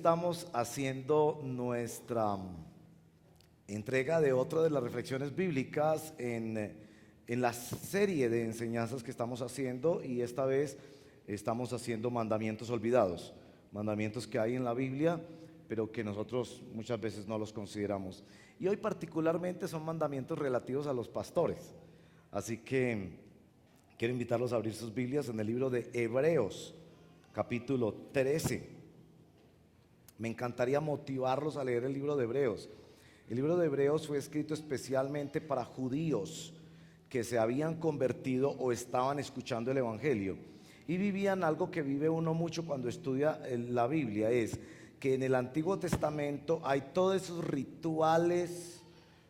estamos haciendo nuestra entrega de otra de las reflexiones bíblicas en la serie de enseñanzas que estamos haciendo, y esta vez estamos haciendo mandamientos olvidados, mandamientos que hay en la Biblia pero que nosotros muchas veces no los consideramos. Y hoy particularmente son mandamientos relativos a los pastores, así que quiero invitarlos a abrir sus Biblias en el libro de Hebreos, capítulo 13. Me encantaría motivarlos a leer el libro de Hebreos. El libro de Hebreos fue escrito especialmente para judíos que se habían convertido o estaban escuchando el Evangelio y vivían algo que vive uno mucho cuando estudia la Biblia, es que en el Antiguo Testamento hay todos esos rituales,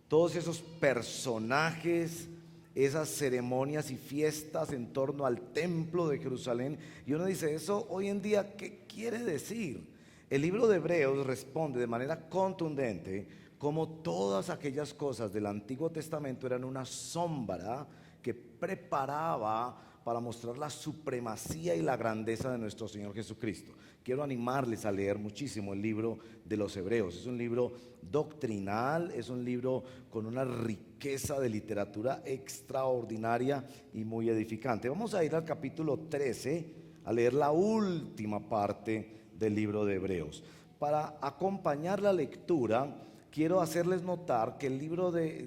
todos esos personajes, esas ceremonias y fiestas en torno al templo de Jerusalén, y uno dice, eso hoy en día, ¿qué quiere decir? El libro de Hebreos responde de manera contundente como todas aquellas cosas del Antiguo Testamento eran una sombra que preparaba para mostrar la supremacía y la grandeza de nuestro Señor Jesucristo. Quiero animarles a leer muchísimo el libro de los Hebreos. Es un libro doctrinal, es un libro con una riqueza de literatura extraordinaria y muy edificante. Vamos a ir al capítulo 13 a leer la última parte del libro de Hebreos. Para acompañar la lectura, quiero hacerles notar que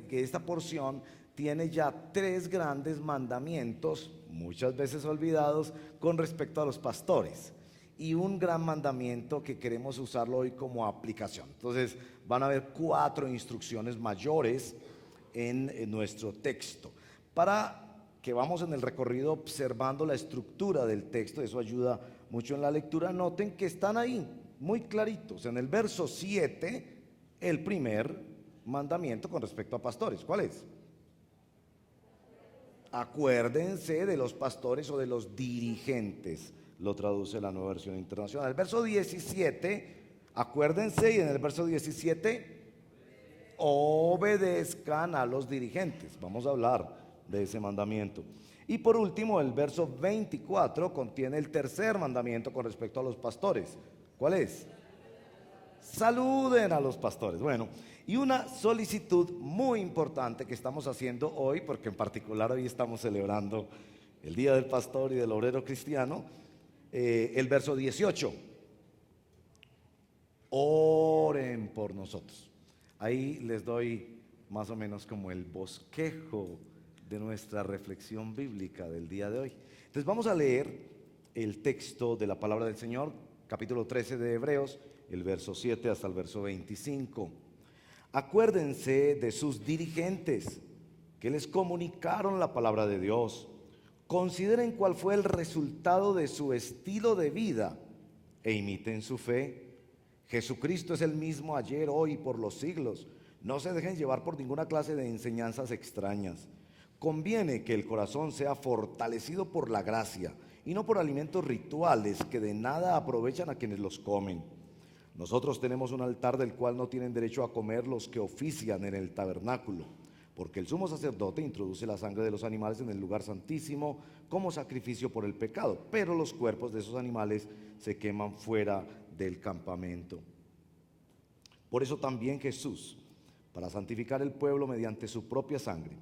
que esta porción tiene ya 3 grandes mandamientos, muchas veces olvidados, con respecto a los pastores, y un gran mandamiento que queremos usarlo hoy como aplicación. Entonces van a haber 4 instrucciones mayores en nuestro texto. Para que vamos en el recorrido observando la estructura del texto, eso ayuda mucho en la lectura. Noten que están ahí muy claritos. En el verso 7, el primer mandamiento con respecto a pastores, ¿cuál es? Acuérdense de los pastores o de los dirigentes, lo traduce la Nueva Versión Internacional. El verso 17, acuérdense, y en el verso 17, obedezcan a los dirigentes. Vamos a hablar de ese mandamiento. Y por último, el verso 24 contiene el tercer mandamiento con respecto a los pastores. ¿Cuál es? Saluden a los pastores. Bueno, y una solicitud muy importante que estamos haciendo hoy, porque en particular hoy estamos celebrando el Día del Pastor y del Obrero Cristiano, el verso 18. Oren por nosotros. Ahí les doy más o menos como el bosquejo de nuestra reflexión bíblica del día de hoy. Entonces vamos a leer el texto de la palabra del Señor, capítulo 13 de Hebreos, el verso 7 hasta el verso 25. Acuérdense de sus dirigentes que les comunicaron la palabra de Dios. Consideren cuál fue el resultado de su estilo de vida e imiten su fe. Jesucristo es el mismo ayer, hoy y por los siglos. No se dejen llevar por ninguna clase de enseñanzas extrañas. Conviene que el corazón sea fortalecido por la gracia y no por alimentos rituales que de nada aprovechan a quienes los comen. Nosotros tenemos un altar del cual no tienen derecho a comer los que ofician en el tabernáculo, porque el sumo sacerdote introduce la sangre de los animales en el lugar santísimo como sacrificio por el pecado, pero los cuerpos de esos animales se queman fuera del campamento. Por eso también Jesús, para santificar el pueblo mediante su propia sangre,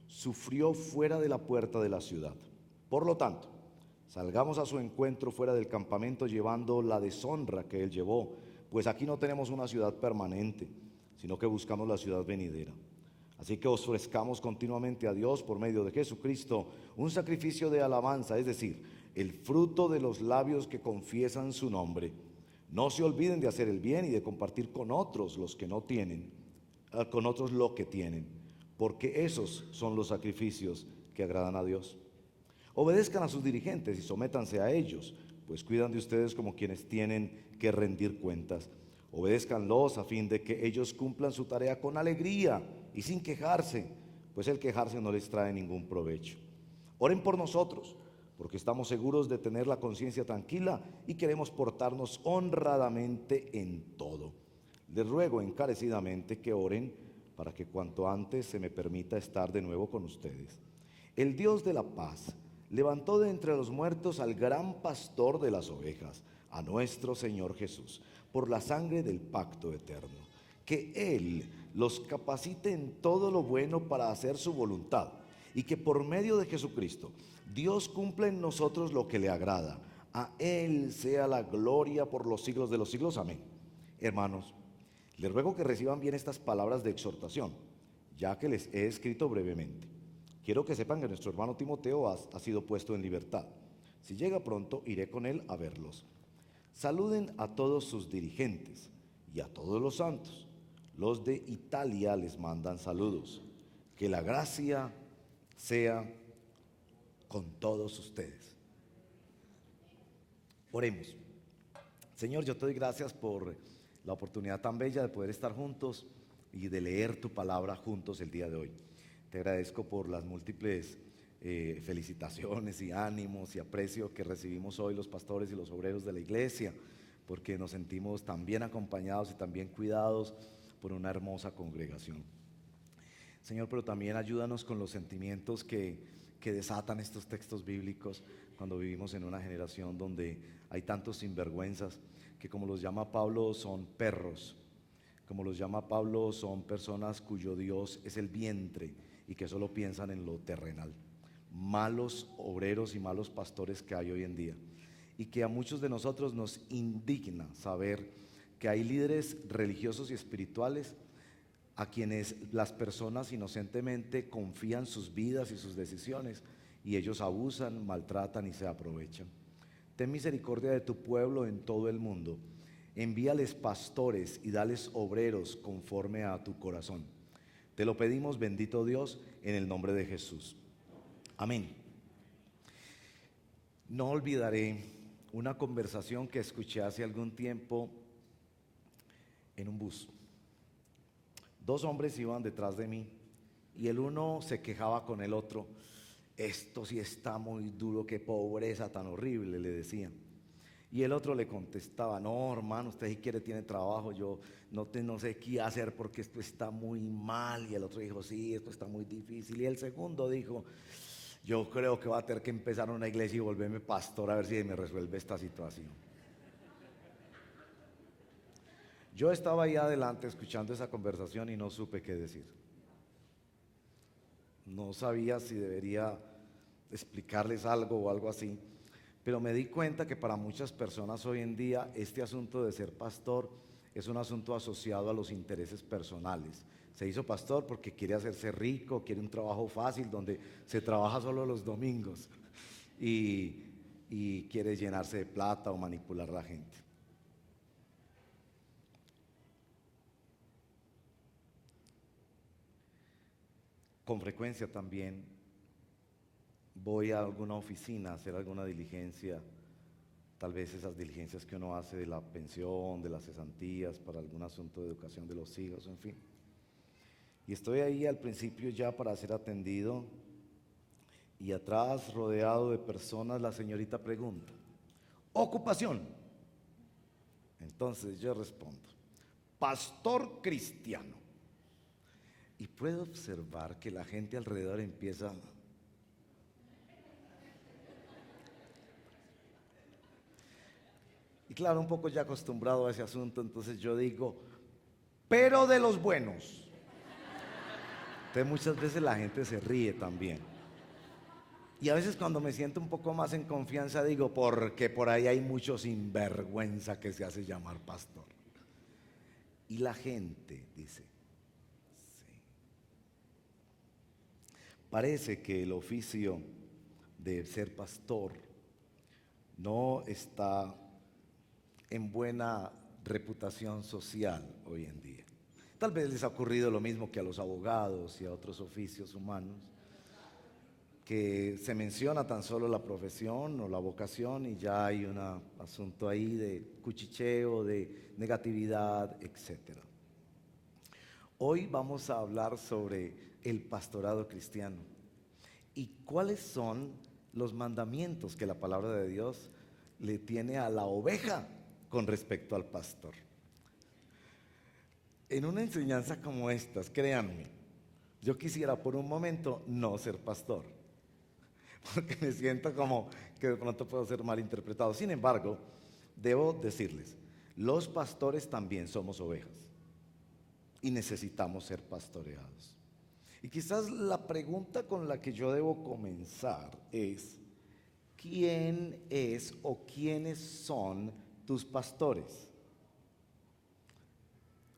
sufrió fuera de la puerta de la ciudad. Por lo tanto, salgamos a su encuentro fuera del campamento llevando la deshonra que él llevó, pues aquí no tenemos una ciudad permanente, sino que buscamos la ciudad venidera. Así que ofrezcamos continuamente a Dios por medio de Jesucristo un sacrificio de alabanza, es decir, el fruto de los labios que confiesan su nombre. No se olviden de hacer el bien y de compartir con otros los que no tienen, con otros lo que tienen, porque esos son los sacrificios que agradan a Dios. Obedezcan a sus dirigentes y sométanse a ellos, pues cuidan de ustedes como quienes tienen que rendir cuentas. Obedézcanlos a fin de que ellos cumplan su tarea con alegría y sin quejarse, pues el quejarse no les trae ningún provecho. Oren por nosotros, porque estamos seguros de tener la conciencia tranquila y queremos portarnos honradamente en todo. Les ruego encarecidamente que oren para que cuanto antes se me permita estar de nuevo con ustedes. El Dios de la paz levantó de entre los muertos al gran pastor de las ovejas, a nuestro Señor Jesús, por la sangre del pacto eterno, que Él los capacite en todo lo bueno para hacer su voluntad, y que por medio de Jesucristo Dios cumpla en nosotros lo que le agrada. A Él sea la gloria por los siglos de los siglos. Amén. Hermanos, les ruego que reciban bien estas palabras de exhortación, ya que les he escrito brevemente. Quiero que sepan que nuestro hermano Timoteo ha sido puesto en libertad. Si llega pronto, iré con él a verlos. Saluden a todos sus dirigentes y a todos los santos. Los de Italia les mandan saludos. Que la gracia sea con todos ustedes. Oremos. Señor, yo te doy gracias por la oportunidad tan bella de poder estar juntos y de leer tu palabra juntos el día de hoy. Te agradezco por las múltiples felicitaciones y ánimos y aprecio que recibimos hoy los pastores y los obreros de la iglesia, porque nos sentimos tan bien acompañados y tan bien cuidados por una hermosa congregación. Señor, pero también ayúdanos con los sentimientos que desatan estos textos bíblicos cuando vivimos en una generación donde hay tantos sinvergüenzas que, como los llama Pablo, son perros. Como los llama Pablo, son personas cuyo Dios es el vientre y que solo piensan en lo terrenal. Malos obreros y malos pastores que hay hoy en día, y que a muchos de nosotros nos indigna saber que hay líderes religiosos y espirituales a quienes las personas inocentemente confían sus vidas y sus decisiones, y ellos abusan, maltratan y se aprovechan. Ten misericordia de tu pueblo en todo el mundo. Envíales pastores y dales obreros conforme a tu corazón. Te lo pedimos, bendito Dios, en el nombre de Jesús. Amén. No olvidaré una conversación que escuché hace algún tiempo en un bus. Dos hombres iban detrás de mí y el uno se quejaba con el otro. Esto sí está muy duro, qué pobreza tan horrible, le decía. Y el otro le contestaba, no hermano, usted si quiere tiene trabajo, yo no sé qué hacer porque esto está muy mal. Y el otro dijo, sí, esto está muy difícil. Y el segundo dijo, yo creo que voy a tener que empezar una iglesia y volverme pastor a ver si me resuelve esta situación. Yo estaba ahí adelante escuchando esa conversación y no supe qué decir. No sabía si debería explicarles algo o algo así, pero me di cuenta que para muchas personas hoy en día este asunto de ser pastor es un asunto asociado a los intereses personales. Se hizo pastor porque quiere hacerse rico, quiere un trabajo fácil donde se trabaja solo los domingos y quiere llenarse de plata o manipular a la gente. Con frecuencia también voy a alguna oficina a hacer alguna diligencia, tal vez esas diligencias que uno hace de la pensión, de las cesantías, para algún asunto de educación de los hijos, en fin. Y estoy ahí al principio ya para ser atendido y atrás, rodeado de personas, la señorita pregunta, ¿ocupación? Entonces yo respondo, pastor cristiano. Y puedo observar que la gente alrededor empieza y claro, un poco ya acostumbrado a ese asunto, entonces yo digo, pero de los buenos. Entonces muchas veces la gente se ríe también. Y a veces cuando me siento un poco más en confianza digo, porque por ahí hay mucho sinvergüenza que se hace llamar pastor. Y la gente dice, sí. Parece que el oficio de ser pastor no está en buena reputación social hoy en día. Tal vez les ha ocurrido lo mismo que a los abogados y a otros oficios humanos, que se menciona tan solo la profesión o la vocación y ya hay un asunto ahí de cuchicheo, de negatividad, etc. Hoy vamos a hablar sobre el pastorado cristiano y cuáles son los mandamientos que la palabra de Dios le tiene a la oveja con respecto al pastor. En una enseñanza como estas, créanme, yo quisiera por un momento no ser pastor, porque me siento como que de pronto puedo ser malinterpretado. Sin embargo, debo decirles, los pastores también somos ovejas y necesitamos ser pastoreados. Y quizás la pregunta con la que yo debo comenzar es, ¿quién es o quiénes son tus pastores?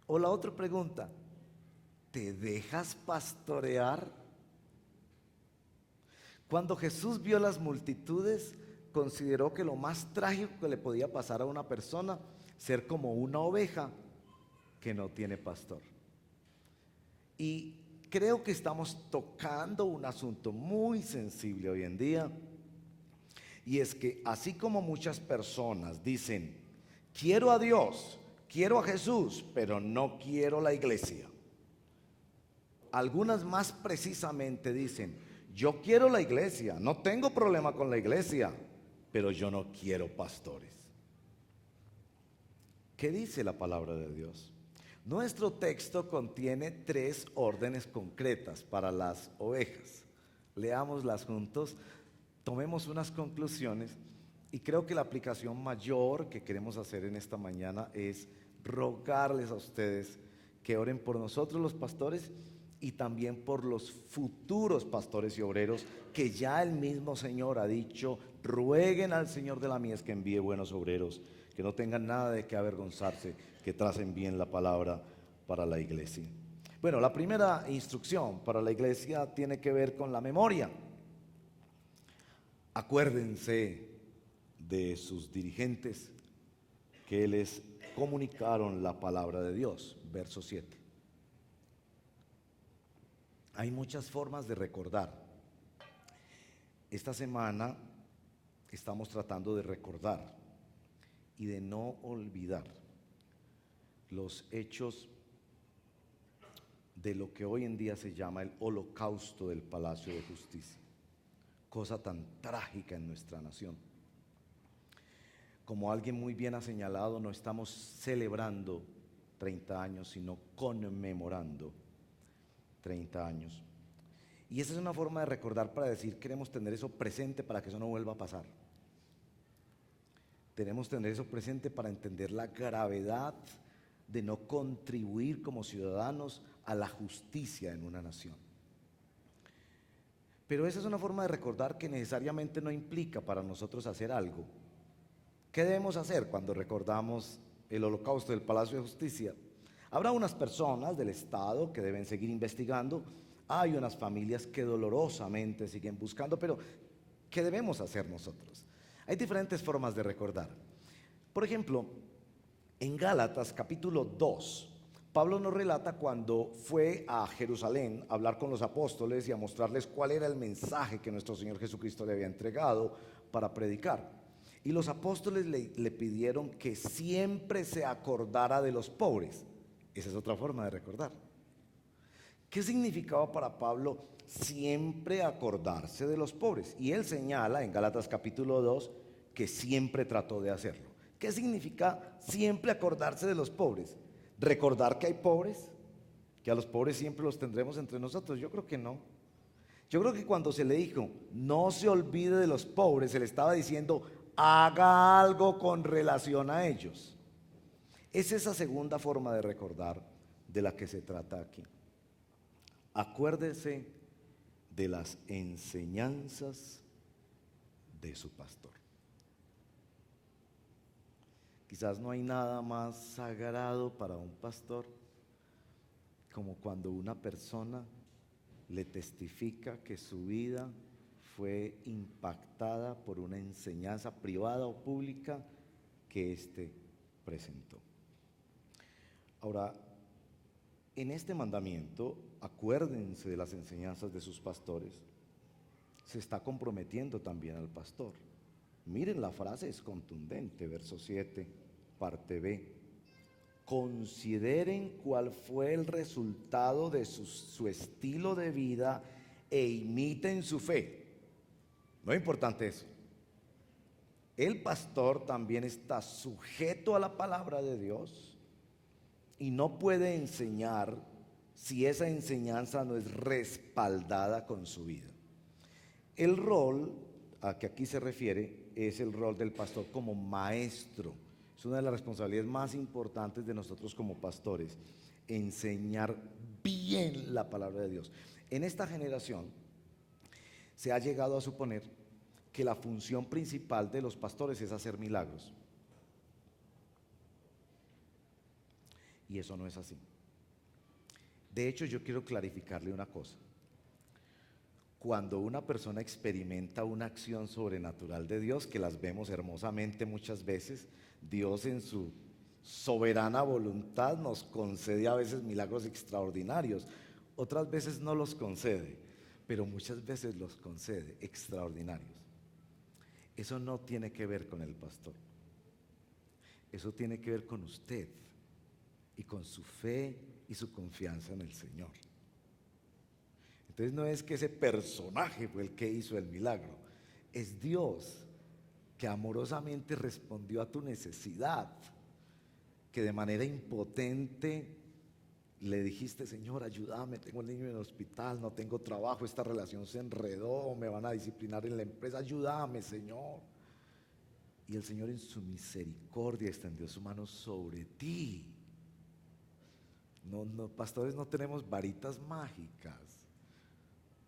O la otra pregunta, ¿te dejas pastorear? Cuando Jesús vio las multitudes, consideró que lo más trágico que le podía pasar a una persona, ser como una oveja que no tiene pastor. Y creo que estamos tocando un asunto muy sensible hoy en día, y es que así como muchas personas dicen, quiero a Dios, quiero a Jesús, pero no quiero la iglesia. Algunas más precisamente dicen, yo quiero la iglesia, no tengo problema con la iglesia, pero yo no quiero pastores. ¿Qué dice la palabra de Dios? Nuestro texto contiene 3 órdenes concretas para las ovejas. Leámoslas juntos, tomemos unas conclusiones y creo que la aplicación mayor que queremos hacer en esta mañana es rogarles a ustedes que oren por nosotros los pastores y también por los futuros pastores y obreros que ya el mismo Señor ha dicho, rueguen al Señor de la mies que envíe buenos obreros, que no tengan nada de qué avergonzarse, que tracen bien la palabra para la iglesia. Bueno, la primera instrucción para la iglesia tiene que ver con la memoria. Acuérdense de sus dirigentes que les comunicaron la palabra de Dios, verso 7. Hay muchas formas de recordar. Esta semana estamos tratando de recordar y de no olvidar los hechos de lo que hoy en día se llama el Holocausto del Palacio de Justicia, cosa tan trágica en nuestra nación. Como alguien muy bien ha señalado, no estamos celebrando 30 años, sino conmemorando 30 años. Y esa es una forma de recordar para decir, queremos tener eso presente para que eso no vuelva a pasar. Tenemos que tener eso presente para entender la gravedad de no contribuir como ciudadanos a la justicia en una nación. Pero esa es una forma de recordar que necesariamente no implica para nosotros hacer algo. ¿Qué debemos hacer cuando recordamos el Holocausto del Palacio de Justicia? Habrá unas personas del Estado que deben seguir investigando, hay unas familias que dolorosamente siguen buscando, pero ¿qué debemos hacer nosotros? Hay diferentes formas de recordar. Por ejemplo, en Gálatas capítulo 2, Pablo nos relata cuando fue a Jerusalén a hablar con los apóstoles y a mostrarles cuál era el mensaje que nuestro Señor Jesucristo le había entregado para predicar. Y los apóstoles le pidieron que siempre se acordara de los pobres. Esa es otra forma de recordar. ¿Qué significaba para Pablo siempre acordarse de los pobres? Y él señala en Gálatas capítulo 2 que siempre trató de hacerlo. ¿Qué significa siempre acordarse de los pobres? ¿Recordar que hay pobres? ¿Que a los pobres siempre los tendremos entre nosotros? Yo creo que no. Yo creo que cuando se le dijo, no se olvide de los pobres, se le estaba diciendo, haga algo con relación a ellos. Es esa segunda forma de recordar de la que se trata aquí. Acuérdese de las enseñanzas de su pastor. Quizás no hay nada más sagrado para un pastor como cuando una persona le testifica que su vida fue impactada por una enseñanza privada o pública que éste presentó. Ahora, en este mandamiento, acuérdense de las enseñanzas de sus pastores, se está comprometiendo también al pastor. Miren, la frase es contundente, verso 7, parte B. Consideren cuál fue el resultado de su estilo de vida e imiten su fe. No es importante eso. El pastor también está sujeto a la palabra de Dios y no puede enseñar si esa enseñanza no es respaldada con su vida. El rol a que aquí se refiere es el rol del pastor como maestro. Es una de las responsabilidades más importantes de nosotros como pastores, enseñar bien la palabra de Dios. En esta generación se ha llegado a suponer que la función principal de los pastores es hacer milagros. Y eso no es así. De hecho, yo quiero clarificarle una cosa. Cuando una persona experimenta una acción sobrenatural de Dios, que las vemos hermosamente muchas veces, Dios en su soberana voluntad nos concede a veces milagros extraordinarios, otras veces no los concede, pero muchas veces los concede extraordinarios. Eso no tiene que ver con el pastor, eso tiene que ver con usted y con su fe y su confianza en el Señor. Entonces no es que ese personaje fue el que hizo el milagro, es Dios que amorosamente respondió a tu necesidad, que de manera impotente le dijiste: Señor, ayúdame, tengo el niño en el hospital, no tengo trabajo, esta relación se enredó, me van a disciplinar en la empresa, ayúdame, Señor. Y el Señor en su misericordia extendió su mano sobre ti. No, pastores, no tenemos varitas mágicas.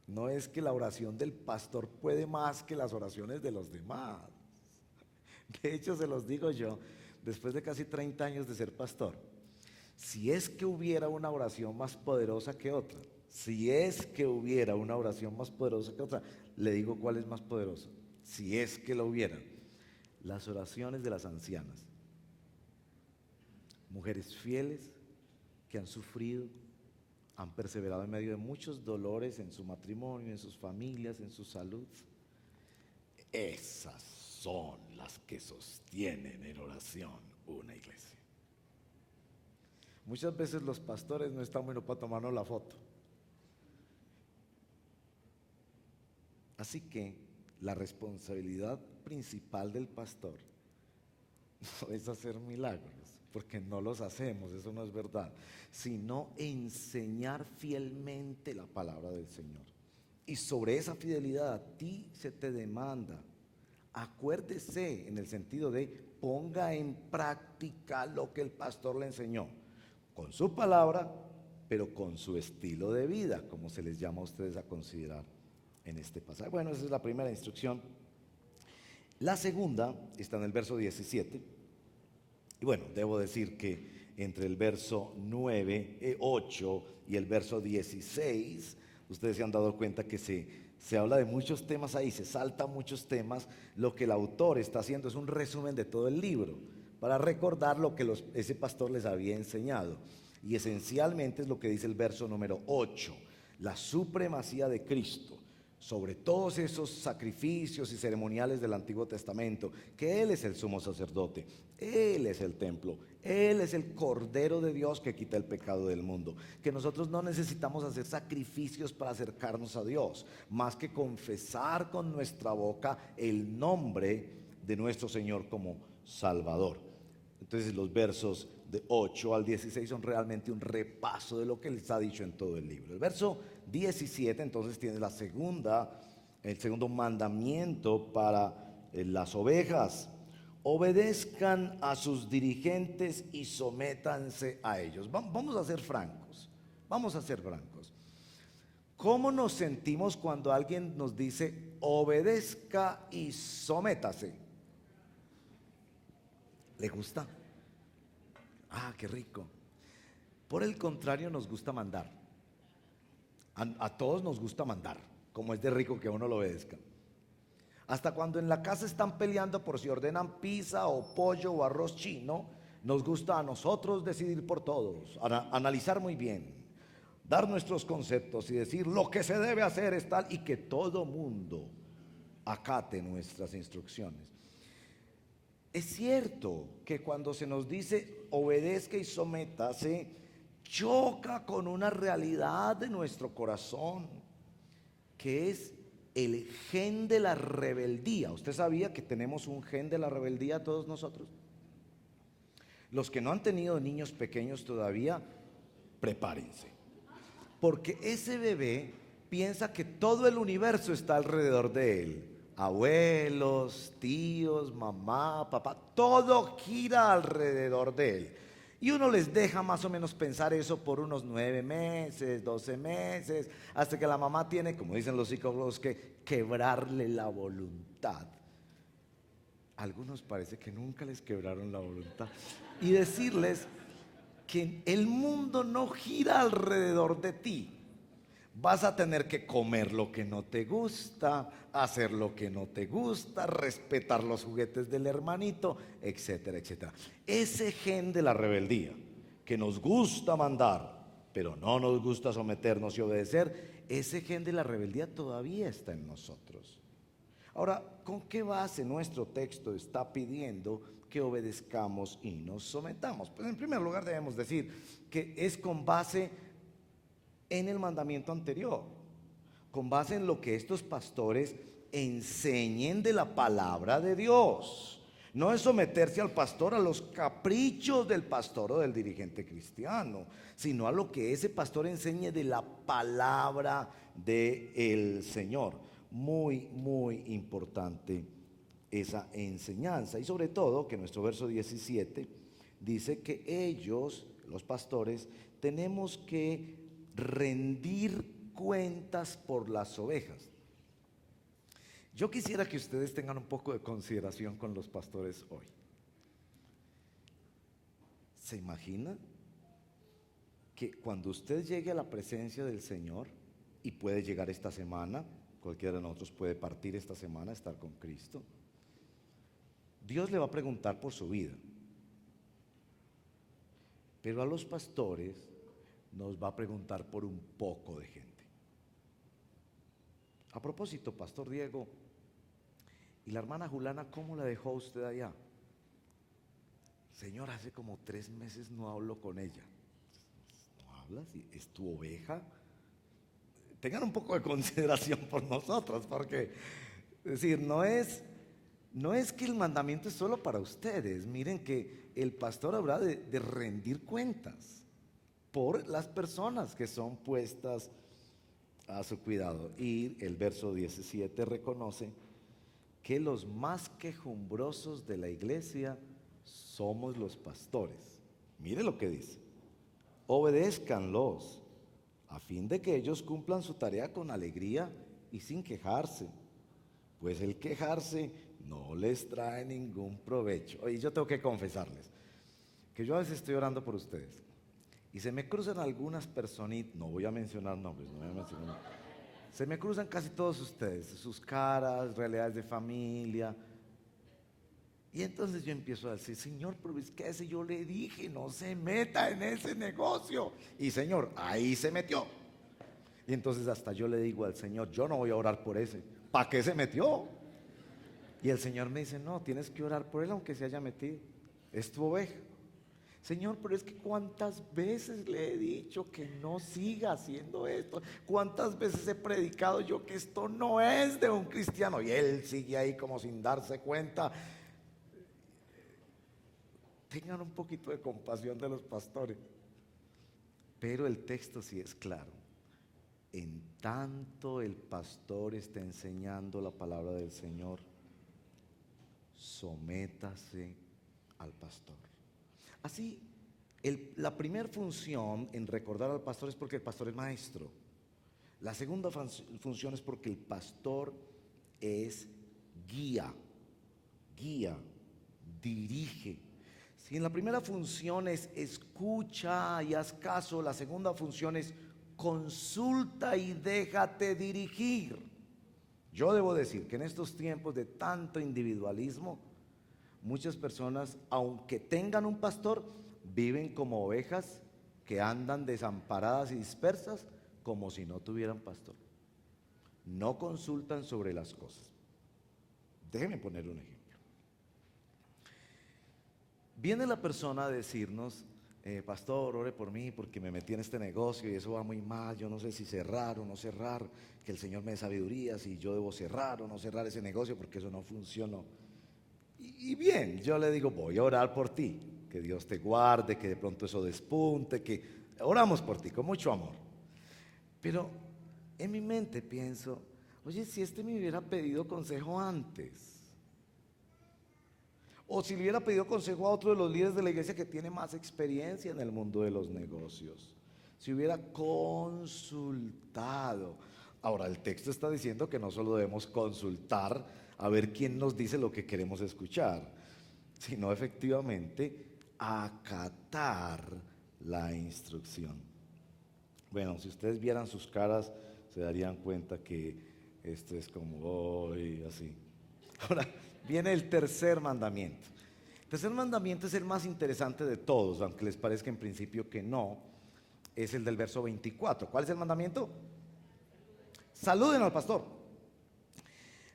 No es que la oración del pastor puede más que las oraciones de los demás. De hecho, se los digo yo, después de casi 30 años de ser pastor, si es que hubiera una oración más poderosa que otra, si es que hubiera una oración más poderosa que otra, le digo cuál es más poderosa. Si es que lo hubiera, las oraciones de las ancianas, mujeres fieles que han sufrido, han perseverado en medio de muchos dolores en su matrimonio, en sus familias, en su salud. Esas son las que sostienen en oración una iglesia. Muchas veces los pastores no están buenos para tomarnos la foto. Así que la responsabilidad principal del pastor no es hacer milagros, porque no los hacemos, eso no es verdad, sino enseñar fielmente la palabra del Señor. Y sobre esa fidelidad a ti se te demanda, acuérdese en el sentido de ponga en práctica lo que el pastor le enseñó, con su palabra, pero con su estilo de vida, como se les llama a ustedes a considerar en este pasaje. Bueno, esa es la primera instrucción. La segunda está en el verso 17. Y bueno, debo decir que entre el verso 8 y el verso 16, ustedes se han dado cuenta que se habla de muchos temas ahí, se saltan muchos temas. Lo que el autor está haciendo es un resumen de todo el libro, para recordar lo que ese pastor les había enseñado. Y esencialmente es lo que dice el verso número 8, la supremacía de Cristo sobre todos esos sacrificios y ceremoniales del Antiguo Testamento, que Él es el sumo sacerdote, Él es el templo, Él es el Cordero de Dios que quita el pecado del mundo, que nosotros no necesitamos hacer sacrificios para acercarnos a Dios, más que confesar con nuestra boca el nombre de nuestro Señor como Salvador. Entonces los versos de 8 al 16 son realmente un repaso de lo que les ha dicho en todo el libro. El verso 17 entonces tiene el segundo mandamiento para las ovejas: obedezcan a sus dirigentes y sométanse a ellos. Vamos a ser francos, ¿Cómo nos sentimos cuando alguien nos dice obedezca y sométase? ¿Le gusta? Ah, qué rico. Por el contrario, nos gusta mandar. A todos nos gusta mandar, como es de rico que uno lo obedezca. Hasta cuando en la casa están peleando por si ordenan pizza o pollo o arroz chino, nos gusta a nosotros decidir por todos, analizar muy bien, dar nuestros conceptos y decir lo que se debe hacer es tal, y que todo mundo acate nuestras instrucciones. Es cierto que cuando se nos dice obedezca y sométase, choca con una realidad de nuestro corazón, que es el gen de la rebeldía. ¿Usted sabía que tenemos un gen de la rebeldía todos nosotros? Los que no han tenido niños pequeños todavía, prepárense, porque ese bebé piensa que todo el universo está alrededor de él. abuelos, tíos, mamá, papá, todo gira alrededor de él. Y uno les deja más o menos pensar eso por unos 9 meses, 12 meses, hasta que la mamá tiene, como dicen los psicólogos, que quebrarle la voluntad. A algunos parece que nunca les quebraron la voluntad. Y decirles que el mundo no gira alrededor de ti. Vas a tener que comer lo que no te gusta, hacer lo que no te gusta, respetar los juguetes del hermanito, etcétera, etcétera. Ese gen de la rebeldía, que nos gusta mandar, pero no nos gusta someternos y obedecer, ese gen de la rebeldía todavía está en nosotros. Ahora, ¿con qué base nuestro texto está pidiendo que obedezcamos y nos sometamos? Pues en primer lugar debemos decir que es con base en el mandamiento anterior, con base en lo que estos pastores enseñen de la palabra de Dios. No es someterse al pastor a los caprichos del pastor o del dirigente cristiano, sino a lo que ese pastor enseñe de la palabra del Señor. Muy, muy importante esa enseñanza. Y sobre todo que nuestro verso 17 dice que ellos, los pastores, tenemos que rendir cuentas por las ovejas. Yo quisiera que ustedes tengan un poco de consideración con los pastores hoy. ¿Se imagina que cuando usted llegue a la presencia del Señor, y puede llegar esta semana, cualquiera de nosotros puede partir esta semana, estar con Cristo, Dios le va a preguntar por su vida? Pero a los pastores nos va a preguntar por un poco de gente. A propósito, Pastor Diego, ¿y la hermana Julana cómo la dejó usted allá? Señor, hace como 3 meses no hablo con ella. ¿No hablas? ¿Es tu oveja? Tengan un poco de consideración por nosotros, porque, es decir, no es que el mandamiento es solo para ustedes. Miren que el pastor habrá de rendir cuentas por las personas que son puestas a su cuidado. Y el verso 17 reconoce que los más quejumbrosos de la iglesia somos los pastores. Mire lo que dice: obedézcanlos, a fin de que ellos cumplan su tarea con alegría y sin quejarse, pues el quejarse no les trae ningún provecho. Y yo tengo que confesarles que yo a veces estoy orando por ustedes y se me cruzan algunas personitas, no voy a mencionar nombres, se me cruzan casi todos ustedes, sus caras, realidades de familia. Y entonces yo empiezo a decir: Señor, pero es que a ese yo le dije, no se meta en ese negocio. Y Señor, ahí se metió. Y entonces hasta yo le digo al Señor: yo no voy a orar por ese. ¿Para qué se metió? Y el Señor me dice: no, tienes que orar por él aunque se haya metido. Es tu oveja. Señor, pero es que cuántas veces le he dicho que no siga haciendo esto, cuántas veces he predicado yo que esto no es de un cristiano, y él sigue ahí como sin darse cuenta. Tengan un poquito de compasión de los pastores. Pero el texto sí es claro: en tanto el pastor está enseñando la palabra del Señor, sométase al pastor. Así, la primera función en recordar al pastor es porque el pastor es maestro. La segunda función es porque el pastor es guía, dirige. Si en la primera función es escucha y haz caso, la segunda función es consulta y déjate dirigir. Yo debo decir que en estos tiempos de tanto individualismo, muchas personas, aunque tengan un pastor, viven como ovejas que andan desamparadas y dispersas, como si no tuvieran pastor. No consultan sobre las cosas. Déjenme poner un ejemplo. Viene la persona a decirnos: pastor, ore por mí porque me metí en este negocio y eso va muy mal, yo no sé si cerrar o no cerrar, que el Señor me dé sabiduría, si yo debo cerrar o no cerrar ese negocio porque eso no funcionó. Y bien, yo le digo: voy a orar por ti, que Dios te guarde, que de pronto eso despunte, que oramos por ti con mucho amor. Pero en mi mente pienso: Oye, si este me hubiera pedido consejo antes. O si le hubiera pedido consejo a otro de los líderes de la iglesia que tiene más experiencia en el mundo de los negocios. Si hubiera consultado. Ahora, el texto está diciendo que no solo debemos consultar a ver quién nos dice lo que queremos escuchar, sino efectivamente acatar la instrucción. Bueno, si ustedes vieran sus caras, se darían cuenta que esto es como hoy, así. Ahora, viene el tercer mandamiento. El tercer mandamiento es el más interesante de todos, aunque les parezca en principio que no. Es el del verso 24. ¿Cuál es el mandamiento? Saluden al pastor.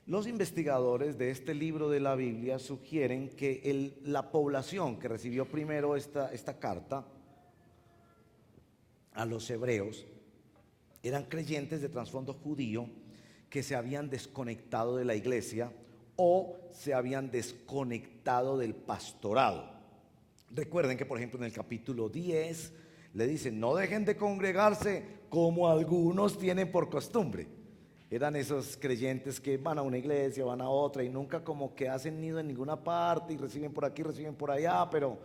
Los investigadores de este libro de la Biblia sugieren que la población que recibió primero esta carta a los hebreos eran creyentes de trasfondo judío que se habían desconectado de la iglesia o se habían desconectado del pastorado. Recuerden que, por ejemplo, en el capítulo 10 le dicen: no dejen de congregarse como algunos tienen por costumbre. Eran esos creyentes que van a una iglesia, van a otra y nunca como que hacen nido en ninguna parte y reciben por aquí, reciben por allá, pero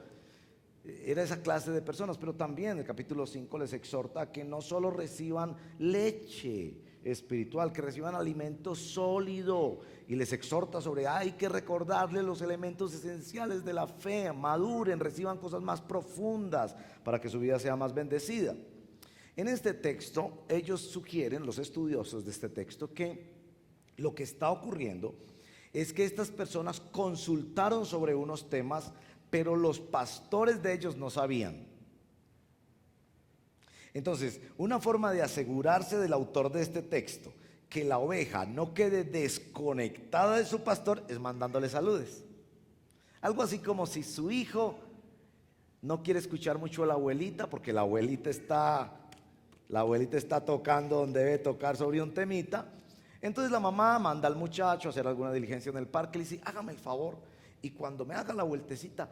era esa clase de personas. Pero también el capítulo 5 les exhorta a que no solo reciban leche espiritual, que reciban alimento sólido, y les exhorta sobre hay que recordarles los elementos esenciales de la fe, maduren, reciban cosas más profundas para que su vida sea más bendecida. En este texto ellos sugieren, los estudiosos de este texto, que lo que está ocurriendo es que estas personas consultaron sobre unos temas, pero los pastores de ellos no sabían. Entonces, una forma de asegurarse del autor de este texto que la oveja no quede desconectada de su pastor es mandándole saludes. Algo así como si su hijo no quiere escuchar mucho a la abuelita porque la abuelita está tocando donde debe tocar sobre un temita. Entonces la mamá manda al muchacho a hacer alguna diligencia en el parque y le dice: hágame el favor, y cuando me haga la vueltecita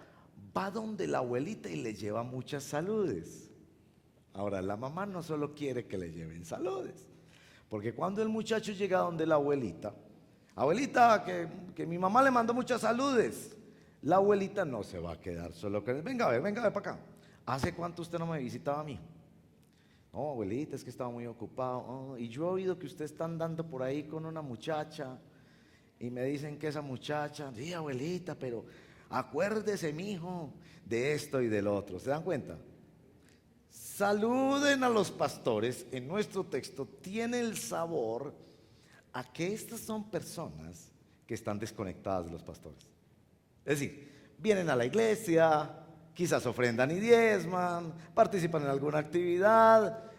va donde la abuelita y le lleva muchas saludes. Ahora, la mamá no solo quiere que le lleven saludes, porque cuando el muchacho llega donde la abuelita, que mi mamá le mandó muchas saludes, la abuelita no se va a quedar solo con él. Venga a ver para acá. ¿Hace cuánto usted no me visitaba a mí? No, abuelita, es que estaba muy ocupado. Oh, y yo he oído que usted está andando por ahí con una muchacha y me dicen que esa muchacha, sí, abuelita, pero acuérdese, mijo, de esto y del otro. ¿Se dan cuenta? Saluden a los pastores en nuestro texto tiene el sabor a que estas son personas que están desconectadas de los pastores. Es decir, vienen a la iglesia, quizás ofrendan y diezman, participan en alguna actividad,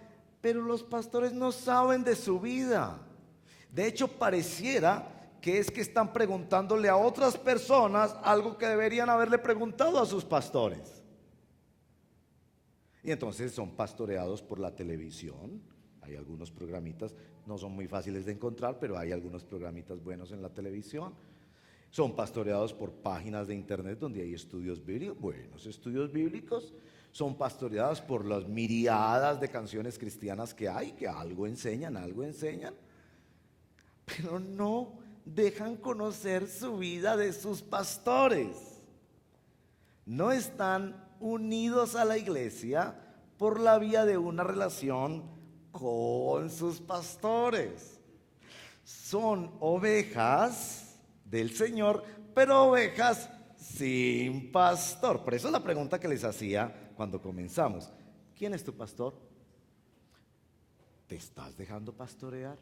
pero los pastores no saben de su vida. De hecho, pareciera que es que están preguntándole a otras personas algo que deberían haberle preguntado a sus pastores. Y entonces son pastoreados por la televisión. Hay algunos programitas, no son muy fáciles de encontrar, pero hay algunos programitas buenos en la televisión. Son pastoreados por páginas de internet donde hay estudios bíblicos, buenos estudios bíblicos. Son pastoreados por las miriadas de canciones cristianas que hay, que algo enseñan, pero no dejan conocer su vida de sus pastores. No están unidos a la iglesia por la vía de una relación con sus pastores. Son ovejas del Señor, pero ovejas sin pastor. Por eso la pregunta que les hacía cuando comenzamos: ¿quién es tu pastor? ¿Te estás dejando pastorear?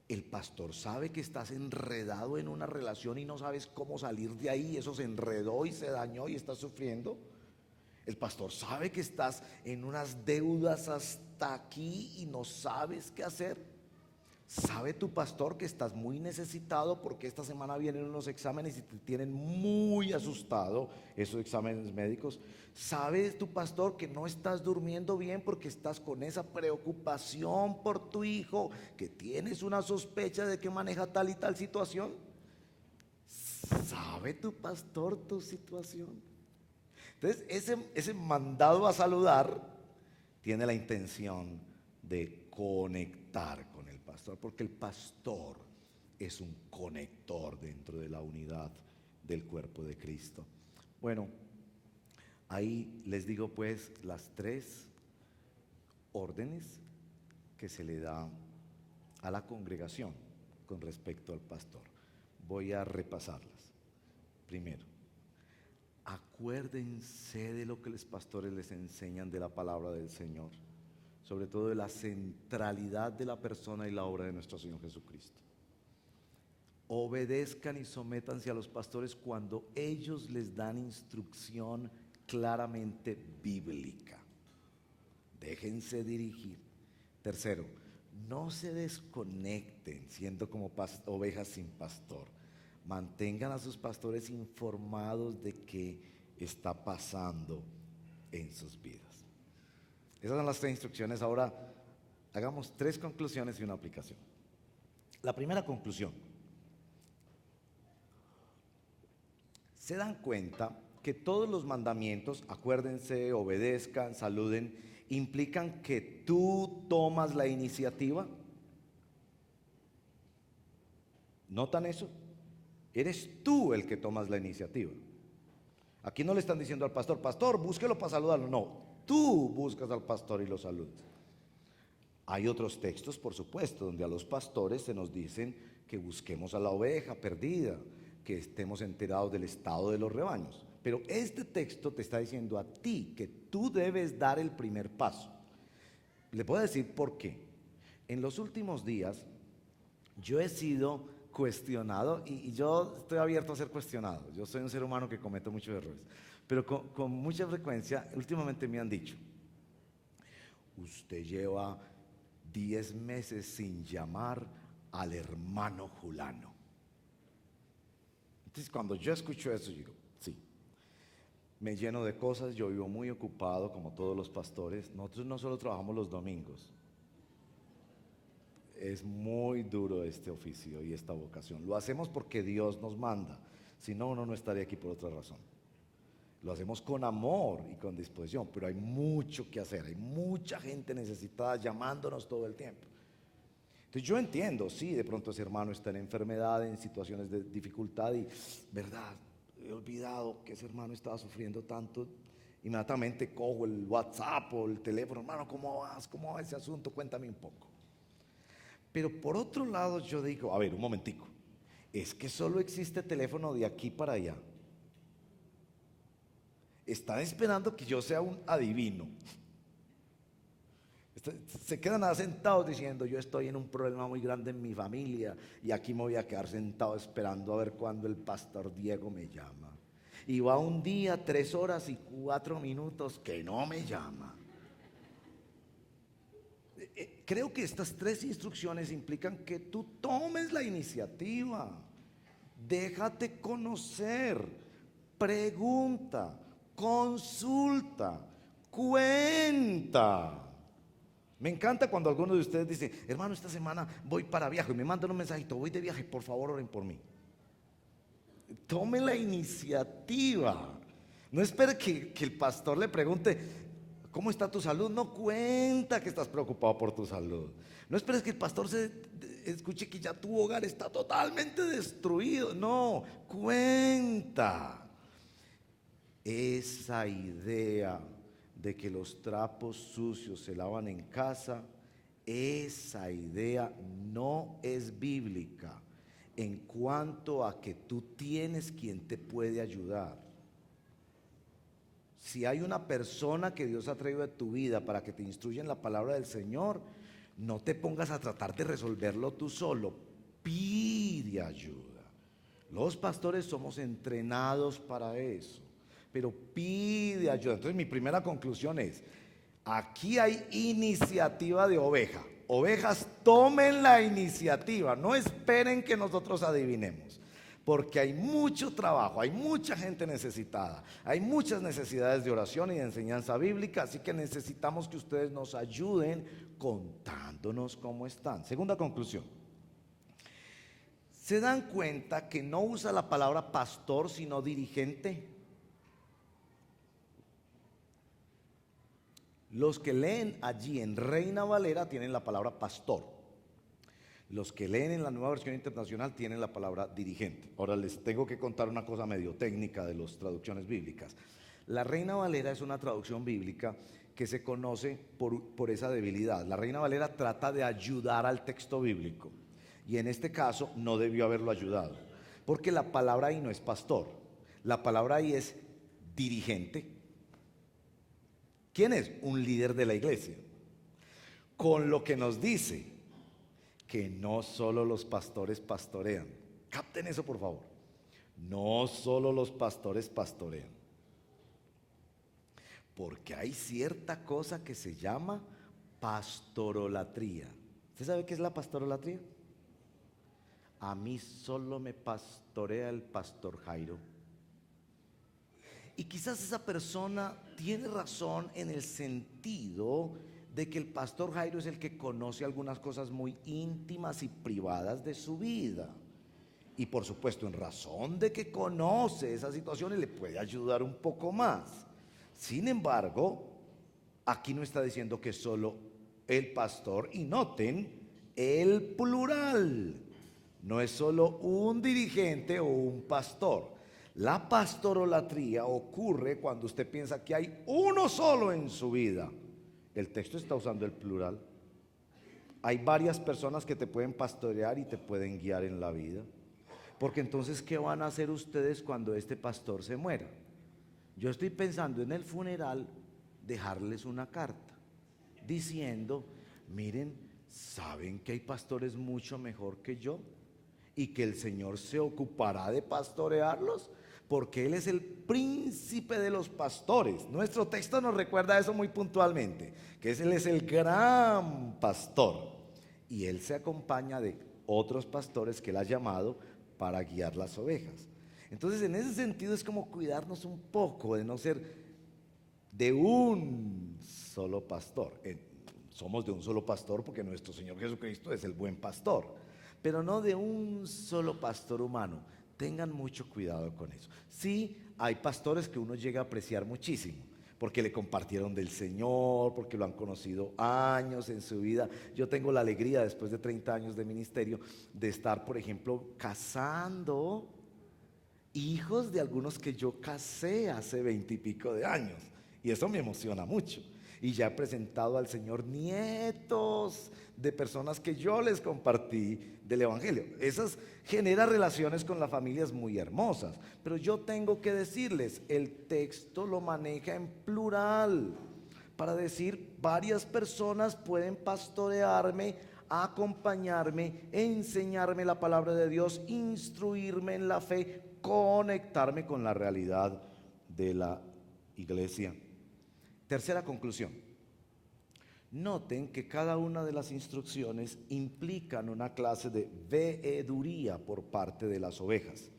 El pastor sabe que estás enredado en una relación y no sabes cómo salir de ahí. Eso se enredó y se dañó y estás sufriendo. El pastor sabe que estás en unas deudas hasta aquí y no sabes qué hacer. ¿Sabe tu pastor que estás muy necesitado porque esta semana vienen unos exámenes y te tienen muy asustado esos exámenes médicos? ¿Sabe tu pastor que no estás durmiendo bien porque estás con esa preocupación por tu hijo, que tienes una sospecha de que maneja tal y tal situación? ¿Sabe tu pastor tu situación? Entonces ese mandado a saludar tiene la intención de conectar con el pastor, porque el pastor es un conector dentro de la unidad del cuerpo de Cristo. Bueno, ahí les digo pues las 3 órdenes que se le da a la congregación con respecto al pastor. Voy a repasarlas. Primero, acuérdense de lo que los pastores les enseñan de la palabra del Señor, sobre todo de la centralidad de la persona y la obra de nuestro Señor Jesucristo. Obedezcan y sométanse a los pastores cuando ellos les dan instrucción claramente bíblica. Déjense dirigir. Tercero, no se desconecten siendo como ovejas sin pastor. Mantengan a sus pastores informados de qué está pasando en sus vidas. Esas son las 3 instrucciones. Ahora hagamos 3 conclusiones y una aplicación. La primera conclusión: se dan cuenta que todos los mandamientos, acuérdense, obedezcan, saluden, implican que tú tomas la iniciativa. ¿Notan eso? Eres tú el que tomas la iniciativa. Aquí no le están diciendo al pastor, pastor, búsquelo para saludarlo. No, tú buscas al pastor y lo saludas. Hay otros textos, por supuesto, donde a los pastores se nos dicen que busquemos a la oveja perdida, que estemos enterados del estado de los rebaños. Pero este texto te está diciendo a ti que tú debes dar el primer paso. Le puedo decir por qué. En los últimos días yo he sido cuestionado y yo estoy abierto a ser cuestionado. Yo soy un ser humano que comete muchos errores, pero con mucha frecuencia últimamente me han dicho: usted lleva 10 meses sin llamar al hermano Julano. Entonces cuando yo escucho eso, yo digo, sí, me lleno de cosas, yo vivo muy ocupado como todos los pastores. Nosotros no solo trabajamos los domingos, es muy duro este oficio y esta vocación. Lo hacemos porque Dios nos manda, si no, uno no estaría aquí por otra razón. Lo hacemos con amor y con disposición, pero hay mucho que hacer, hay mucha gente necesitada llamándonos todo el tiempo. Entonces yo entiendo, sí, de pronto ese hermano está en enfermedad, en situaciones de dificultad y, verdad, he olvidado que ese hermano estaba sufriendo tanto. Inmediatamente cojo el WhatsApp o el teléfono, hermano, ¿cómo vas? ¿Cómo va ese asunto? Cuéntame un poco. Pero por otro lado yo digo, a ver, un momentico, es que solo existe teléfono de aquí para allá. Están esperando que yo sea un adivino. Se quedan sentados diciendo, yo estoy en un problema muy grande en mi familia y aquí me voy a quedar sentado esperando a ver cuándo el pastor Diego me llama. Y va un día, 3 horas y 4 minutos que no me llama. Creo que estas 3 instrucciones implican que tú tomes la iniciativa. Déjate conocer, pregunta, consulta, cuenta. Me encanta cuando algunos de ustedes dicen, hermano, esta semana voy para viaje, y me mandan un mensajito, voy de viaje, por favor oren por mí. Tome la iniciativa. No espere que el pastor le pregunte, ¿cómo está tu salud? No, cuenta que estás preocupado por tu salud. No esperes que el pastor escuche que ya tu hogar está totalmente destruido. No, cuenta. Esa idea de que los trapos sucios se lavan en casa, esa idea no es bíblica en cuanto a que tú tienes quien te puede ayudar. Si hay una persona que Dios ha traído a tu vida para que te instruya en la palabra del Señor, no te pongas a tratar de resolverlo tú solo, pide ayuda. Los pastores somos entrenados para eso, pero pide ayuda. Entonces mi primera conclusión es, aquí hay iniciativa de oveja. Ovejas, tomen la iniciativa, no esperen que nosotros adivinemos. Porque hay mucho trabajo, hay mucha gente necesitada, hay muchas necesidades de oración y de enseñanza bíblica, así que necesitamos que ustedes nos ayuden contándonos cómo están. Segunda conclusión. ¿Se dan cuenta que no usa la palabra pastor sino dirigente? Los que leen allí en Reina Valera tienen la palabra pastor. Los que leen en la Nueva Versión Internacional tienen la palabra dirigente. Ahora les tengo que contar una cosa medio técnica de las traducciones bíblicas. La Reina Valera es una traducción bíblica que se conoce por esa debilidad. La Reina Valera trata de ayudar al texto bíblico y en este caso no debió haberlo ayudado, porque la palabra ahí no es pastor, la palabra ahí es dirigente. ¿Quién es? Un líder de la iglesia. Con lo que nos dice que no solo los pastores pastorean. Capten eso, por favor. No solo los pastores pastorean. Porque hay cierta cosa que se llama pastrolatría. ¿Usted sabe qué es la pastrolatría? A mí solo me pastorea el pastor Jairo. Y quizás esa persona tiene razón en el sentido de que el pastor Jairo es el que conoce algunas cosas muy íntimas y privadas de su vida. Y por supuesto, en razón de que conoce esas situaciones, le puede ayudar un poco más. Sin embargo, aquí no está diciendo que solo el pastor, y noten el plural, no es solo un dirigente o un pastor. La pastolatría ocurre cuando usted piensa que hay uno solo en su vida. El texto está usando el plural. Hay varias personas que te pueden pastorear y te pueden guiar en la vida. Porque entonces, ¿qué van a hacer ustedes cuando este pastor se muera? Yo estoy pensando en el funeral dejarles una carta diciendo: miren, ¿saben que hay pastores mucho mejor que yo? Y que el Señor se ocupará de pastorearlos, porque Él es el príncipe de los pastores. Nuestro texto nos recuerda eso muy puntualmente, que Él es el gran pastor. Y Él se acompaña de otros pastores que Él ha llamado para guiar las ovejas. Entonces, en ese sentido es como cuidarnos un poco de no ser de un solo pastor. Somos de un solo pastor porque nuestro Señor Jesucristo es el buen pastor, pero no de un solo pastor humano. Tengan mucho cuidado con eso. Sí, hay pastores que uno llega a apreciar muchísimo, porque le compartieron del Señor, porque lo han conocido años en su vida. Yo tengo la alegría, después de 30 años de ministerio, de estar, por ejemplo, casando hijos de algunos que yo casé hace 20 y pico de años. Y eso me emociona mucho. Y ya he presentado al Señor nietos de personas que yo les compartí del Evangelio. Esas generan relaciones con las familias muy hermosas. Pero yo tengo que decirles, el texto lo maneja en plural, para decir varias personas pueden pastorearme, acompañarme, enseñarme la palabra de Dios, instruirme en la fe, conectarme con la realidad de la iglesia. Tercera conclusión. Noten que cada una de las instrucciones implican una clase de veeduría por parte de las ovejas.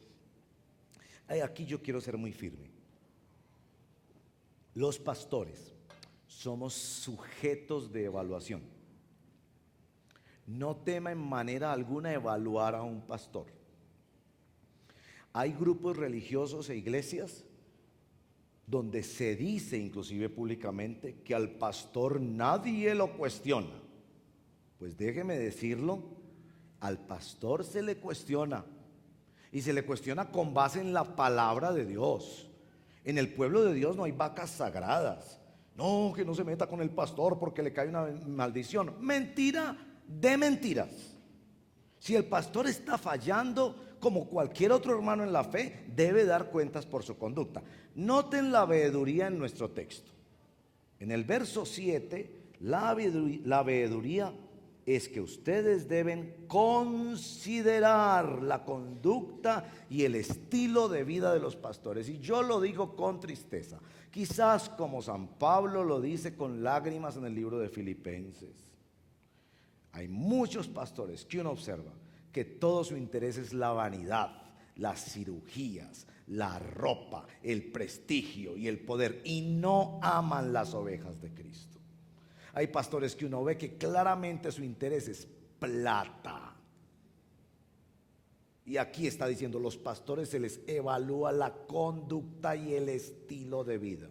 Aquí yo quiero ser muy firme. Los pastores somos sujetos de evaluación. No tema en manera alguna evaluar a un pastor. Hay grupos religiosos e iglesias donde se dice inclusive públicamente que al pastor nadie lo cuestiona. Pues déjeme decirlo, al pastor se le cuestiona, y se le cuestiona con base en la palabra de Dios. En el pueblo de Dios no hay vacas sagradas. No, que no se meta con el pastor porque le cae una maldición. Mentira de mentiras. Si el pastor está fallando, como cualquier otro hermano en la fe, debe dar cuentas por su conducta. Noten la veeduría en nuestro texto. En el verso 7, la veeduría es que ustedes deben considerar la conducta y el estilo de vida de los pastores. Y yo lo digo con tristeza, quizás como San Pablo lo dice con lágrimas en el libro de Filipenses. Hay muchos pastores que uno observa que todo su interés es la vanidad, las cirugías, la ropa, el prestigio y el poder, y no aman las ovejas de Cristo. Hay pastores que uno ve que claramente su interés es plata. Y aquí está diciendo, los pastores se les evalúa la conducta y el estilo de vida.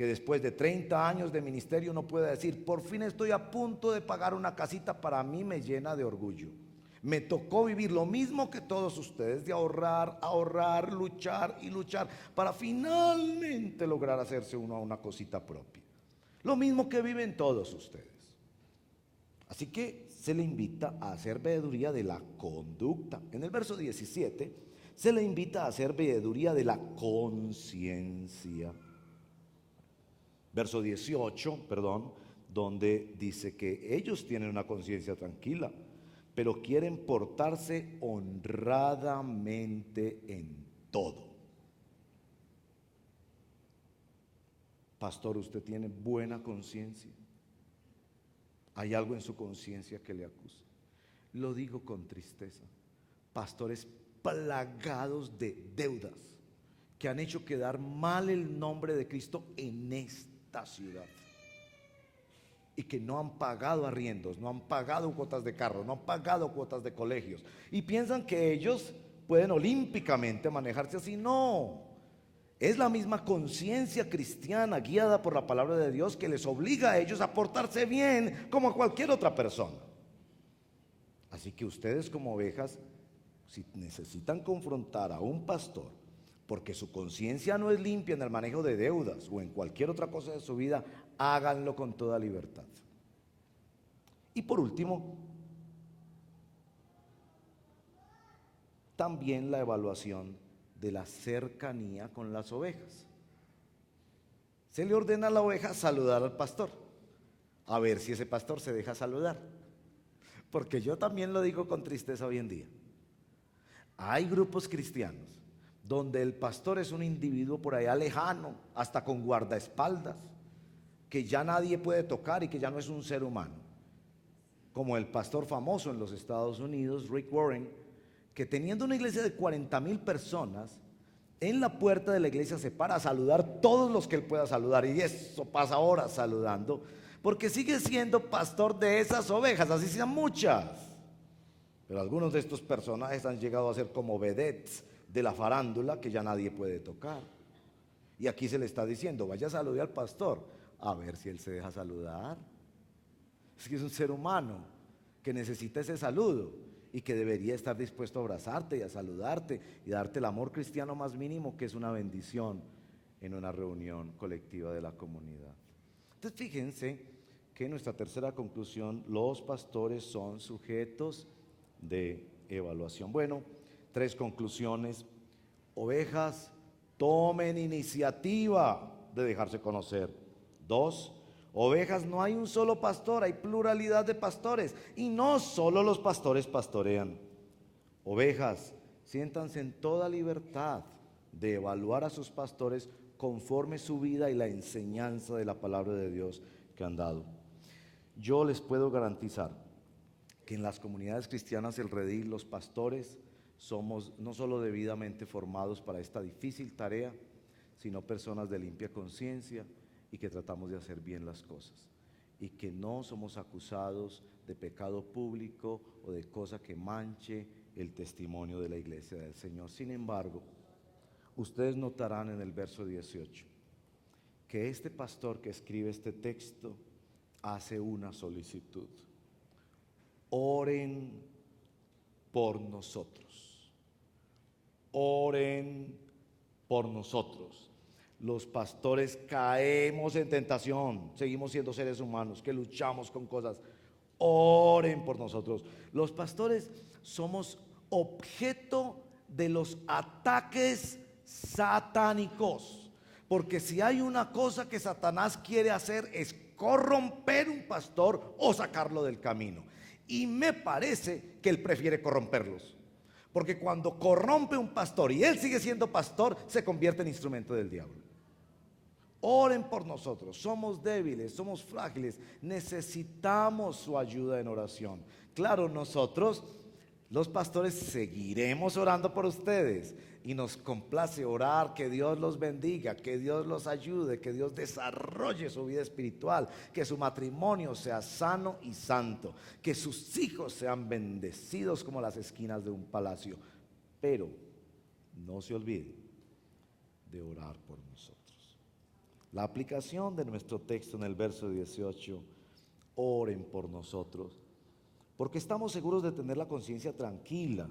que después de 30 años de ministerio no pueda decir, por fin estoy a punto de pagar una casita, para mí me llena de orgullo. Me tocó vivir lo mismo que todos ustedes, de ahorrar, ahorrar, luchar y luchar para finalmente lograr hacerse uno a una cosita propia. Lo mismo que viven todos ustedes. Así que se le invita a hacer veeduría de la conducta. En el verso 17 se le invita a hacer veeduría de la conciencia. Verso 18, donde dice que ellos tienen una conciencia tranquila, pero quieren portarse honradamente en todo. Pastor, ¿usted tiene buena conciencia? ¿Hay algo en su conciencia que le acusa? Lo digo con tristeza. Pastores plagados de deudas que han hecho quedar mal el nombre de Cristo en esta ciudad, y que no han pagado arriendos, no han pagado cuotas de carro, no han pagado cuotas de colegios, y piensan que ellos pueden olímpicamente manejarse así. No, es la misma conciencia cristiana guiada por la palabra de Dios que les obliga a ellos a portarse bien como a cualquier otra persona. Así que ustedes, como ovejas, si necesitan confrontar a un pastor porque su conciencia no es limpia en el manejo de deudas o en cualquier otra cosa de su vida, háganlo con toda libertad. Y por último, también la evaluación de la cercanía con las ovejas. Se le ordena a la oveja saludar al pastor, a ver si ese pastor se deja saludar, porque yo también lo digo con tristeza hoy en día. Hay grupos cristianos donde el pastor es un individuo por allá lejano, hasta con guardaespaldas, que ya nadie puede tocar y que ya no es un ser humano, como el pastor famoso en los Estados Unidos, Rick Warren, que teniendo una iglesia de 40,000 personas, en la puerta de la iglesia se para a saludar todos los que él pueda saludar, y eso pasa horas saludando, porque sigue siendo pastor de esas ovejas, así sean muchas. Pero algunos de estos personajes han llegado a ser como vedettes de la farándula que ya nadie puede tocar. Y aquí se le está diciendo, vaya a saludar al pastor, a ver si él se deja saludar. Es que es un ser humano que necesita ese saludo y que debería estar dispuesto a abrazarte y a saludarte y darte el amor cristiano más mínimo, que es una bendición en una reunión colectiva de la comunidad. Entonces fíjense que en nuestra tercera conclusión, los pastores son sujetos de evaluación. Bueno, 3 conclusiones. Ovejas, tomen iniciativa de dejarse conocer. 2, ovejas, no hay un solo pastor, hay pluralidad de pastores, y no solo los pastores pastorean. Ovejas, siéntanse en toda libertad de evaluar a sus pastores conforme su vida y la enseñanza de la palabra de Dios que han dado. Yo les puedo garantizar que en las comunidades cristianas El Redil, los pastores somos no solo debidamente formados para esta difícil tarea, sino personas de limpia conciencia y que tratamos de hacer bien las cosas, y que no somos acusados de pecado público o de cosa que manche el testimonio de la iglesia del Señor. Sin embargo, ustedes notarán en el verso 18 que este pastor que escribe este texto hace una solicitud: oren por nosotros. Oren por nosotros. Los pastores caemos en tentación, seguimos siendo seres humanos que luchamos con cosas. Oren por nosotros. Los pastores somos objeto de los ataques satánicos, porque si hay una cosa que Satanás quiere hacer es corromper un pastor o sacarlo del camino, y me parece que él prefiere corromperlos, porque cuando corrompe un pastor y él sigue siendo pastor, se convierte en instrumento del diablo. Oren por nosotros, somos débiles, somos frágiles, necesitamos su ayuda en oración. Claro, nosotros, los pastores, seguiremos orando por ustedes y nos complace orar, que Dios los bendiga, que Dios los ayude, que Dios desarrolle su vida espiritual, que su matrimonio sea sano y santo, que sus hijos sean bendecidos como las esquinas de un palacio. Pero no se olvide de orar por nosotros. La aplicación de nuestro texto en el verso 18: oren por nosotros, porque estamos seguros de tener la conciencia tranquila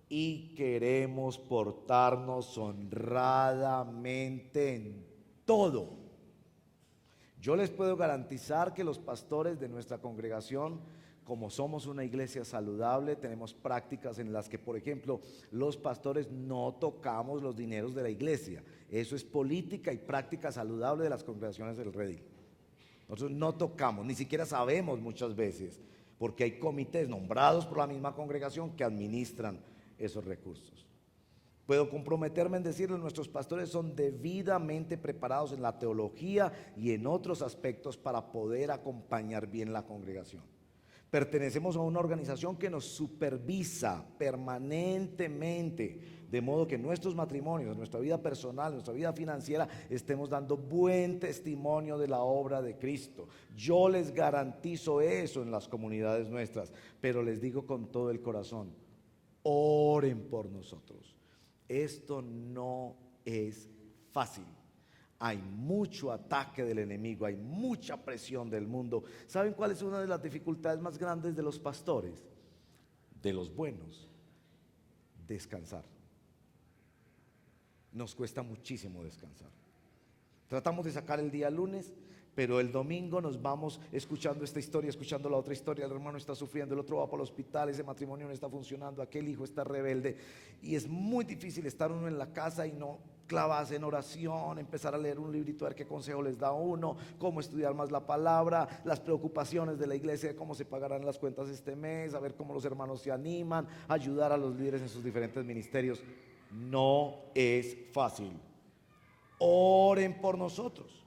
y queremos portarnos honradamente en todo. Yo les puedo garantizar que los pastores de nuestra congregación, como somos una iglesia saludable, tenemos prácticas en las que, por ejemplo, los pastores no tocamos los dineros de la iglesia. Eso es política y práctica saludable de las congregaciones del Redil. Nosotros no tocamos, ni siquiera sabemos muchas veces, porque hay comités nombrados por la misma congregación que administran esos recursos. Puedo comprometerme en decirles: nuestros pastores son debidamente preparados en la teología y en otros aspectos para poder acompañar bien la congregación. Pertenecemos a una organización que nos supervisa permanentemente, de modo que en nuestros matrimonios, en nuestra vida personal, en nuestra vida financiera, estemos dando buen testimonio de la obra de Cristo. Yo les garantizo eso en las comunidades nuestras, pero les digo con todo el corazón: oren por nosotros. Esto no es fácil. Hay mucho ataque del enemigo, hay mucha presión del mundo. ¿Saben cuál es una de las dificultades más grandes de los pastores? De los buenos: descansar. Nos cuesta muchísimo descansar. Tratamos de sacar el día lunes, pero el domingo nos vamos escuchando esta historia, escuchando la otra historia. El hermano está sufriendo, el otro va para el hospital, ese matrimonio no está funcionando, aquel hijo está rebelde. Y es muy difícil estar uno en la casa y no clavarse en oración, empezar a leer un librito, a ver qué consejo les da uno, cómo estudiar más la palabra, las preocupaciones de la iglesia, de cómo se pagarán las cuentas este mes, a ver cómo los hermanos se animan, ayudar a los líderes en sus diferentes ministerios. No es fácil. Oren por nosotros.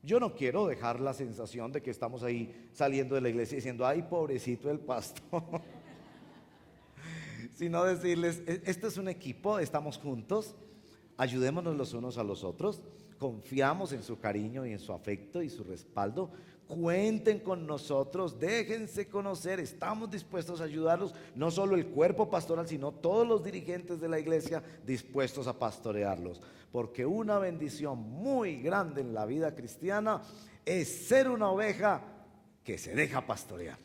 Yo no quiero dejar la sensación de que estamos ahí saliendo de la iglesia diciendo: ay, pobrecito el pastor. Sino decirles: este es un equipo, estamos juntos, ayudémonos los unos a los otros, confiamos en su cariño y en su afecto y su respaldo. Cuenten con nosotros, déjense conocer, estamos dispuestos a ayudarlos, no solo el cuerpo pastoral, sino todos los dirigentes de la iglesia dispuestos a pastorearlos, porque una bendición muy grande en la vida cristiana es ser una oveja que se deja pastorear.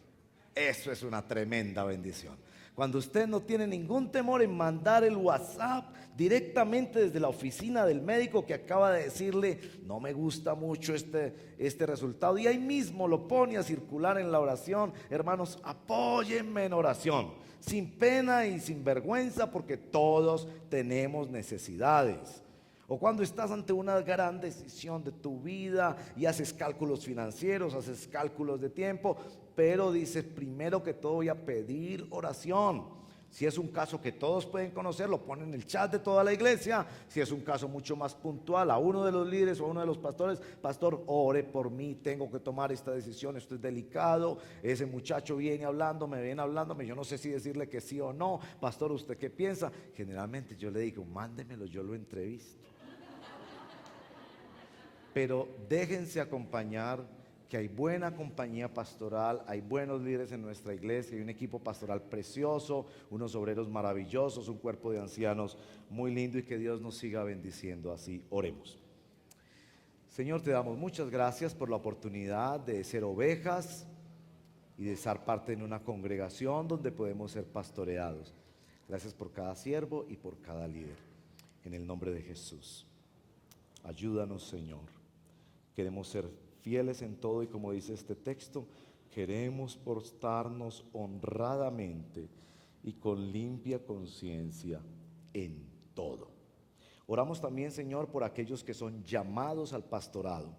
Eso es una tremenda bendición. Cuando usted no tiene ningún temor en mandar el WhatsApp directamente desde la oficina del médico que acaba de decirle: no me gusta mucho este resultado, y ahí mismo lo pone a circular en la oración. Hermanos, apóyenme en oración, sin pena y sin vergüenza, porque todos tenemos necesidades. O cuando estás ante una gran decisión de tu vida y haces cálculos financieros, haces cálculos de tiempo, pero dices: primero que todo voy a pedir oración. Si es un caso que todos pueden conocer, lo ponen en el chat de toda la iglesia. Si es un caso mucho más puntual, a uno de los líderes o a uno de los pastores: pastor, ore por mí, tengo que tomar esta decisión, esto es delicado, ese muchacho viene hablándome, yo no sé si decirle que sí o no. Pastor, ¿usted qué piensa? Generalmente yo le digo: mándemelo, yo lo entrevisto. Pero déjense acompañar, que hay buena compañía pastoral, hay buenos líderes en nuestra iglesia, hay un equipo pastoral precioso, unos obreros maravillosos, un cuerpo de ancianos muy lindo, y que Dios nos siga bendiciendo así. Oremos. Señor, te damos muchas gracias por la oportunidad de ser ovejas y de ser parte de una congregación donde podemos ser pastoreados. Gracias por cada siervo y por cada líder. En el nombre de Jesús, ayúdanos, Señor. Queremos ser fieles en todo, y como dice este texto, queremos portarnos honradamente y con limpia conciencia en todo. Oramos también, Señor, por aquellos que son llamados al pastorado,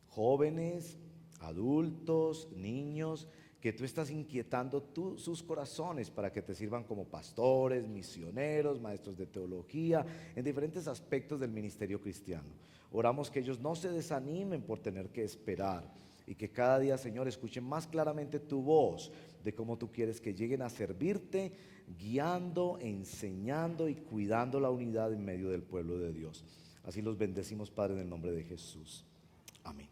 jóvenes, adultos, niños, que tú estás inquietando sus corazones para que te sirvan como pastores, misioneros, maestros de teología, en diferentes aspectos del ministerio cristiano. Oramos que ellos no se desanimen por tener que esperar, y que cada día, Señor, escuchen más claramente tu voz de cómo tú quieres que lleguen a servirte, guiando, enseñando y cuidando la unidad en medio del pueblo de Dios. Así los bendecimos, Padre, en el nombre de Jesús. Amén.